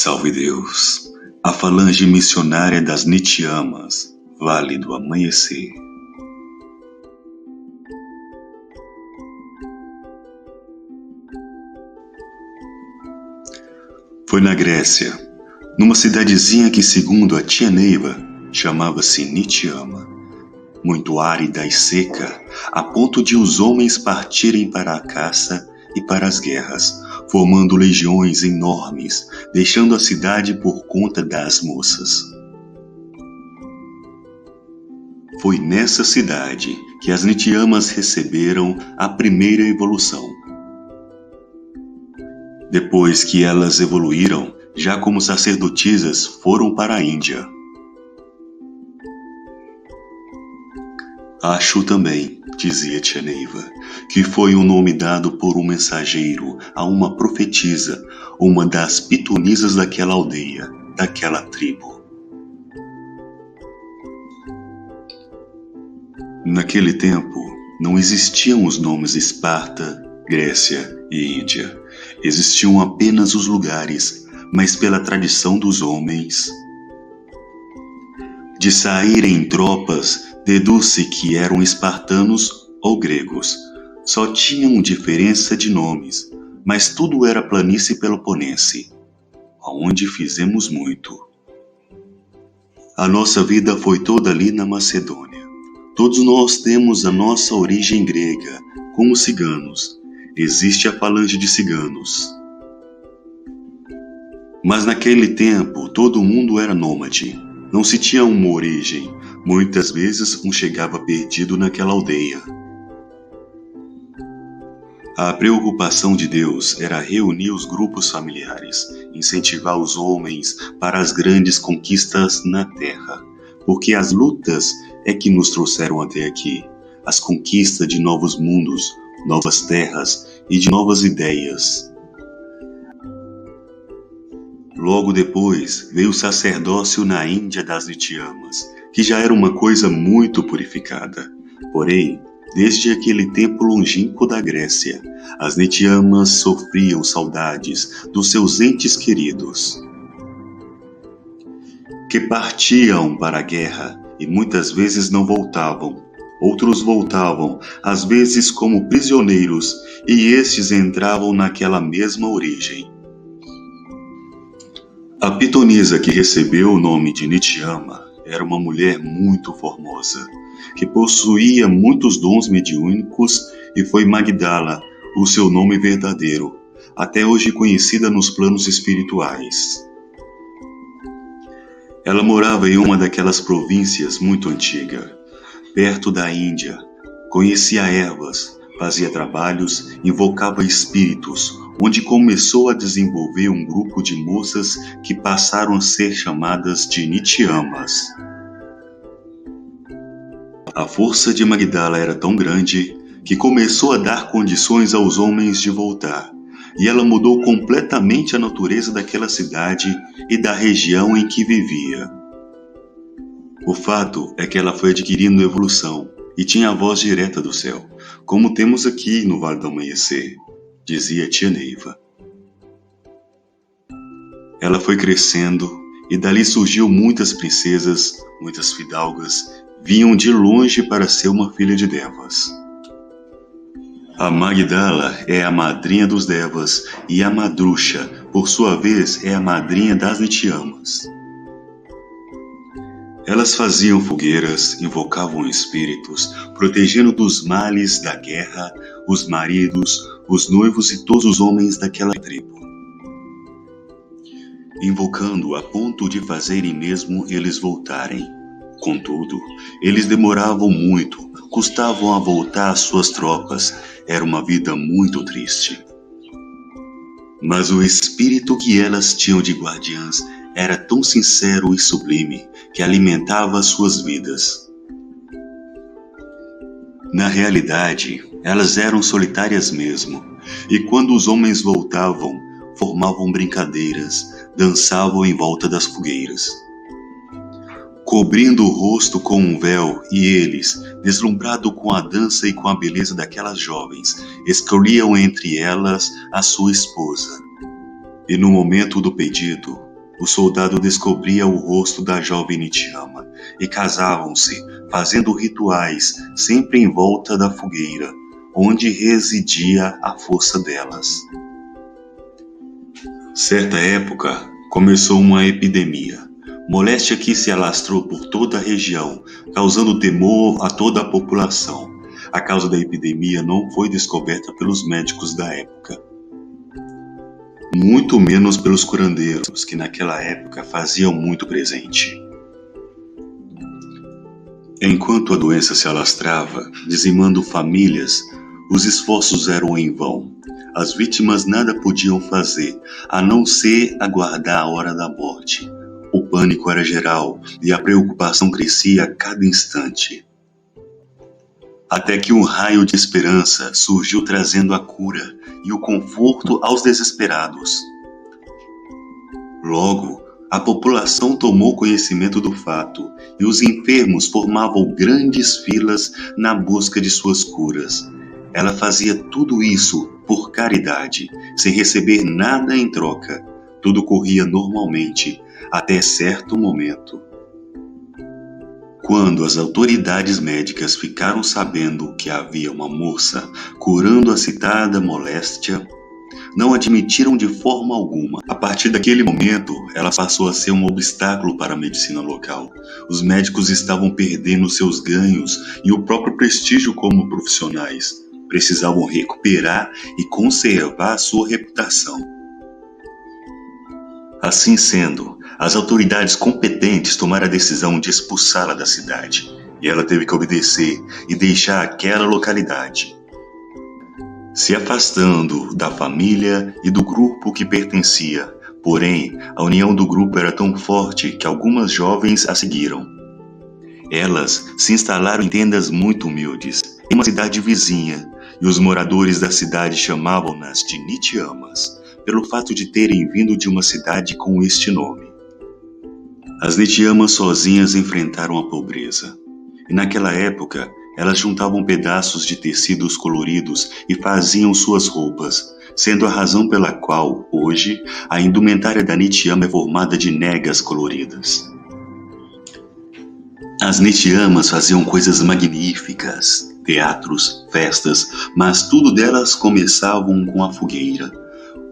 Salve Deus! A falange missionária das Nitiamas, Vale do Amanhecer. Foi na Grécia, numa cidadezinha que, segundo a tia Neiva, chamava-se Nitiama, muito árida e seca, a ponto de os homens partirem para a caça e para as guerras, formando legiões enormes, deixando a cidade por conta das moças. Foi nessa cidade que as Nitiamas receberam a primeira evolução. Depois que elas evoluíram, já como sacerdotisas, foram para a Índia. Acho também, dizia tia Neiva, que foi um nome dado por um mensageiro a uma profetisa, uma das pitonisas daquela aldeia, daquela tribo. Naquele tempo, não existiam os nomes Esparta, Grécia e Índia. Existiam apenas os lugares, mas pela tradição dos homens de saírem em tropas, deduz-se que eram espartanos ou gregos. Só tinham diferença de nomes, mas tudo era planície peloponense, aonde fizemos muito. A nossa vida foi toda ali na Macedônia. Todos nós temos a nossa origem grega, como ciganos. Existe a falange de ciganos. Mas naquele tempo todo mundo era nômade. Não se tinha uma origem. Muitas vezes um chegava perdido naquela aldeia. A preocupação de Deus era reunir os grupos familiares, incentivar os homens para as grandes conquistas na terra, porque as lutas é que nos trouxeram até aqui, as conquistas de novos mundos, novas terras e de novas ideias. Logo depois veio o sacerdócio na Índia das Nitiamas, que já era uma coisa muito purificada. Porém, desde aquele tempo longínquo da Grécia, as Nitiamas sofriam saudades dos seus entes queridos, que partiam para a guerra e muitas vezes não voltavam. Outros voltavam, às vezes como prisioneiros, e estes entravam naquela mesma origem. A pitonisa que recebeu o nome de Nitiama era uma mulher muito formosa, que possuía muitos dons mediúnicos e foi Magdala, o seu nome verdadeiro, até hoje conhecida nos planos espirituais. Ela morava em uma daquelas províncias muito antigas, perto da Índia, conhecia ervas, fazia trabalhos, invocava espíritos, onde começou a desenvolver um grupo de moças que passaram a ser chamadas de Nitiamas. A força de Magdala era tão grande que começou a dar condições aos homens de voltar, e ela mudou completamente a natureza daquela cidade e da região em que vivia. O fato é que ela foi adquirindo evolução e tinha a voz direta do céu, como temos aqui no Vale do Amanhecer, dizia tia Neiva. Ela foi crescendo e dali surgiu muitas princesas, muitas fidalgas, vinham de longe para ser uma filha de Devas. A Magdala é a madrinha dos Devas e a Madrusha, por sua vez, é a madrinha das Nitiamas. Elas faziam fogueiras, invocavam espíritos, protegendo dos males da guerra os maridos, os noivos e todos os homens daquela tribo. Invocando a ponto de fazerem mesmo eles voltarem. Contudo, eles demoravam muito, custavam a voltar às suas tropas. Era uma vida muito triste. Mas o espírito que elas tinham de guardiãs era tão sincero e sublime que alimentava as suas vidas. Na realidade, elas eram solitárias mesmo, e quando os homens voltavam, formavam brincadeiras, dançavam em volta das fogueiras, cobrindo o rosto com um véu, e eles, deslumbrados com a dança e com a beleza daquelas jovens, escolhiam entre elas a sua esposa. E no momento do pedido, o soldado descobria o rosto da jovem Nitiama e casavam-se, fazendo rituais sempre em volta da fogueira, onde residia a força delas. Certa época, começou uma epidemia, moléstia que se alastrou por toda a região, causando temor a toda a população. A causa da epidemia não foi descoberta pelos médicos da época, muito menos pelos curandeiros, que naquela época faziam muito presente. Enquanto a doença se alastrava, dizimando famílias, os esforços eram em vão. As vítimas nada podiam fazer, a não ser aguardar a hora da morte. O pânico era geral e a preocupação crescia a cada instante. Até que um raio de esperança surgiu trazendo a cura e o conforto aos desesperados. Logo, a população tomou conhecimento do fato e os enfermos formavam grandes filas na busca de suas curas. Ela fazia tudo isso por caridade, sem receber nada em troca. Tudo corria normalmente, até certo momento. Quando as autoridades médicas ficaram sabendo que havia uma moça curando a citada moléstia, não admitiram de forma alguma. A partir daquele momento, ela passou a ser um obstáculo para a medicina local. Os médicos estavam perdendo seus ganhos e o próprio prestígio como profissionais. Precisavam recuperar e conservar sua reputação. Assim sendo, as autoridades competentes tomaram a decisão de expulsá-la da cidade, e ela teve que obedecer e deixar aquela localidade, se afastando da família e do grupo que pertencia. Porém, a união do grupo era tão forte que algumas jovens a seguiram. Elas se instalaram em tendas muito humildes, em uma cidade vizinha, e os moradores da cidade chamavam-nas de Nitiamas, pelo fato de terem vindo de uma cidade com este nome. As Nitiamas sozinhas enfrentaram a pobreza, e naquela época elas juntavam pedaços de tecidos coloridos e faziam suas roupas, sendo a razão pela qual, hoje, a indumentária da Nitiama é formada de negas coloridas. As Nitiamas faziam coisas magníficas, teatros, festas, mas tudo delas começavam com a fogueira,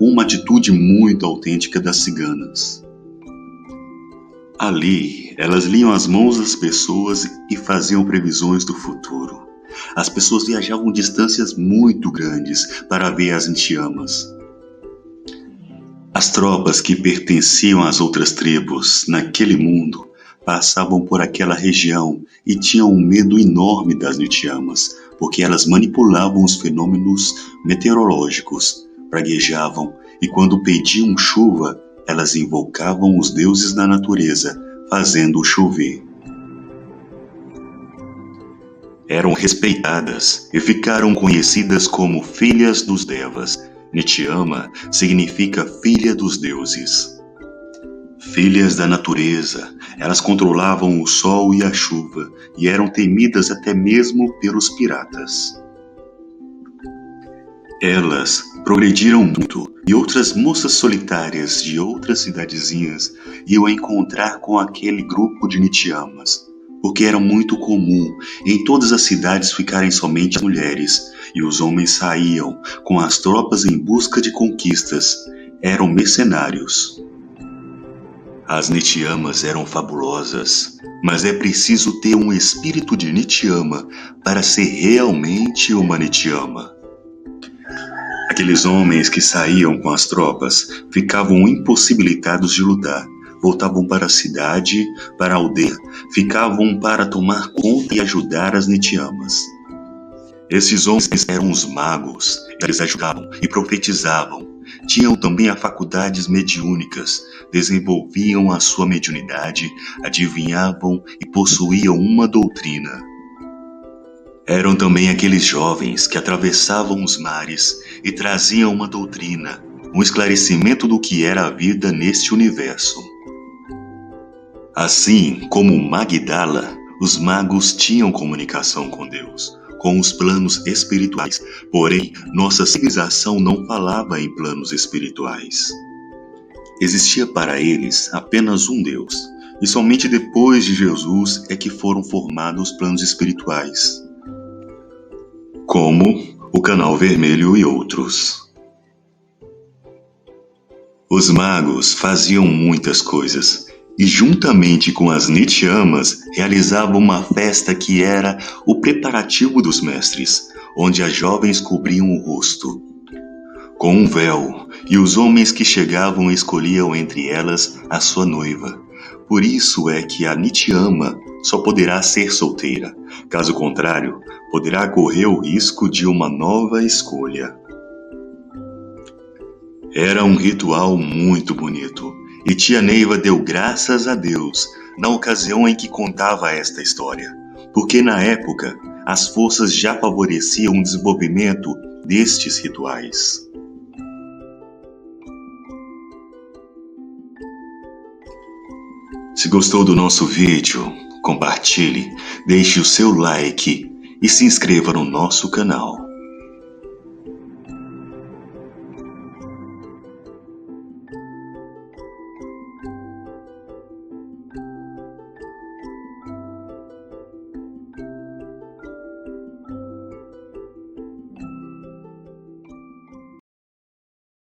uma atitude muito autêntica das ciganas. Ali, elas liam as mãos das pessoas e faziam previsões do futuro. As pessoas viajavam distâncias muito grandes para ver as Nitiamas. As tropas que pertenciam às outras tribos naquele mundo passavam por aquela região e tinham um medo enorme das Nitiamas, porque elas manipulavam os fenômenos meteorológicos, praguejavam e quando pediam chuva, elas invocavam os deuses da natureza, fazendo chover. Eram respeitadas e ficaram conhecidas como filhas dos Devas. Nitiama significa filha dos deuses. Filhas da natureza, elas controlavam o sol e a chuva e eram temidas até mesmo pelos piratas. Elas progrediram muito e outras moças solitárias de outras cidadezinhas iam encontrar com aquele grupo de Nitiamas, porque era muito comum em todas as cidades ficarem somente mulheres e os homens saíam com as tropas em busca de conquistas, eram mercenários. As Nitiamas eram fabulosas, mas é preciso ter um espírito de Nitiama para ser realmente uma Nitiama. Aqueles homens que saíam com as tropas ficavam impossibilitados de lutar, voltavam para a cidade, para a aldeia, ficavam para tomar conta e ajudar as Nitiamas. Esses homens eram os magos, eles ajudavam e profetizavam. Tinham também as faculdades mediúnicas, desenvolviam a sua mediunidade, adivinhavam e possuíam uma doutrina. Eram também aqueles jovens que atravessavam os mares e traziam uma doutrina, um esclarecimento do que era a vida neste universo. Assim como Magdala, os magos tinham comunicação com Deus, com os planos espirituais, porém, nossa civilização não falava em planos espirituais. Existia para eles apenas um Deus, e somente depois de Jesus é que foram formados planos espirituais, como o Canal Vermelho e outros. Os magos faziam muitas coisas, e juntamente com as Nichiamas realizavam uma festa que era o preparativo dos mestres, onde as jovens cobriam o rosto com um véu, e os homens que chegavam escolhiam entre elas a sua noiva. Por isso é que a Nichiama só poderá ser solteira, caso contrário, poderá correr o risco de uma nova escolha. Era um ritual muito bonito, e tia Neiva deu graças a Deus na ocasião em que contava esta história, porque na época as forças já favoreciam o desenvolvimento destes rituais. Se gostou do nosso vídeo, compartilhe, deixe o seu like e se inscreva no nosso canal.